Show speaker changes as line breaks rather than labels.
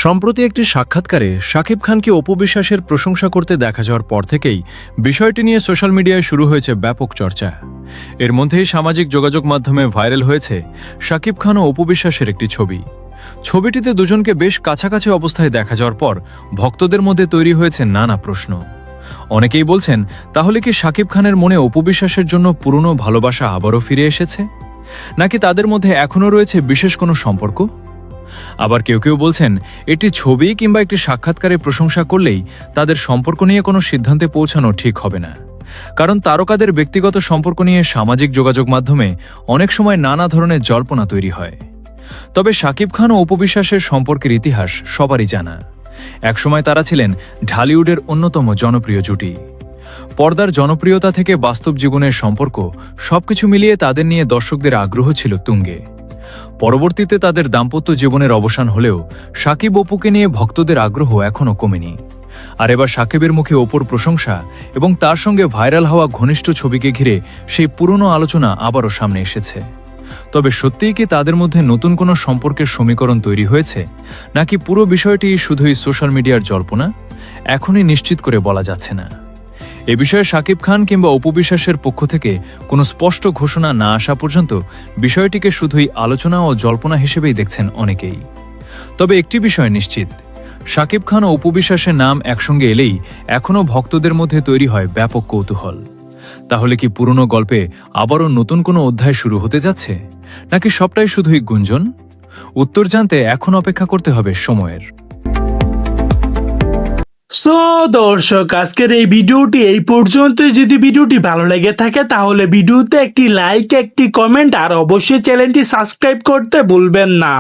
সম্প্রতি একটি সাক্ষাৎকারে শাকিব খানকে অপু বিশ্বাসের প্রশংসা করতে দেখা যাওয়ার পর থেকেই বিষয়টি নিয়ে সোশ্যাল মিডিয়ায় শুরু হয়েছে ব্যাপক চর্চা। এর মধ্যেই সামাজিক যোগাযোগ মাধ্যমে ভাইরাল হয়েছে শাকিব খান ও অপু বিশ্বাসের একটি ছবি। ছবিটিতে দুজনকে বেশ কাছাকাছি অবস্থায় দেখা যাওয়ার পর ভক্তদের মধ্যে তৈরি হয়েছে নানা প্রশ্ন। অনেকেই বলছেন, তাহলে কি শাকিব খানের মনে অপু বিশ্বাসের জন্য পুরনো ভালোবাসা আবারও ফিরে এসেছে, নাকি তাদের মধ্যে এখনও রয়েছে বিশেষ কোনো সম্পর্ক? আবার কেউ কেউ বলছেন, এটি ছবি কিংবা একটি সাক্ষাৎকারে প্রশংসা করলেই তাদের সম্পর্ক নিয়ে কোনো সিদ্ধান্তে পৌঁছানো ঠিক হবে না। কারণ তারকাদের ব্যক্তিগত সম্পর্ক নিয়ে সামাজিক যোগাযোগ মাধ্যমে অনেক সময় নানা ধরনের জল্পনা তৈরি হয়। তবে শাকিব খান ও অপু বিশ্বাসের সম্পর্কের ইতিহাস সবারই জানা। একসময় তারা ছিলেন ঢালিউডের অন্যতম জনপ্রিয় জুটি। পর্দার জনপ্রিয়তা থেকে বাস্তব জীবনের সম্পর্ক সবকিছু মিলিয়ে তাদের নিয়ে দর্শকদের আগ্রহ ছিল তুঙ্গে। পরবর্তীতে তাদের দাম্পত্য জীবনের অবসান হলেও শাকিব অপুকে নিয়ে ভক্তদের আগ্রহ এখনও কমেনি। আর এবার শাকিবের মুখে অপুর প্রশংসা এবং তার সঙ্গে ভাইরাল হওয়া ঘনিষ্ঠ ছবিকে ঘিরে সেই পুরনো আলোচনা আবারও সামনে এসেছে। তবে সত্যিই কি তাদের মধ্যে নতুন কোনো সম্পর্কের সমীকরণ তৈরি হয়েছে, নাকি পুরো বিষয়টি শুধুই সোশ্যাল মিডিয়ার জল্পনা, এখনই নিশ্চিত করে বলা যাচ্ছে না। এ বিষয়ে শাকিব খান কিংবা অপু বিশ্বাসের পক্ষ থেকে কোনো স্পষ্ট ঘোষণা না আসা পর্যন্ত বিষয়টিকে শুধুই আলোচনা ও জল্পনা হিসেবেই দেখছেন অনেকেই। তবে একটি বিষয় নিশ্চিত, শাকিব খান ও অপু বিশ্বাসের নাম একসঙ্গে এলেই এখনও ভক্তদের মধ্যে তৈরি হয় ব্যাপক কৌতূহল। তাহলে কি পুরনো গল্পে আবারও নতুন কোনো অধ্যায় শুরু হতে যাচ্ছে, নাকি সবটাই শুধুই গুঞ্জন? উত্তর জানতে এখন অপেক্ষা করতে হবে সময়ের।
সো দর্শক, আজকের এই ভিডিওটি এই পর্যন্তই। যদি ভিডিওটি ভালো লেগে থাকে তাহলে ভিডিওতে একটি লাইক, একটি কমেন্ট আর অবশ্যই চ্যানেলটি সাবস্ক্রাইব করতে ভুলবেন না।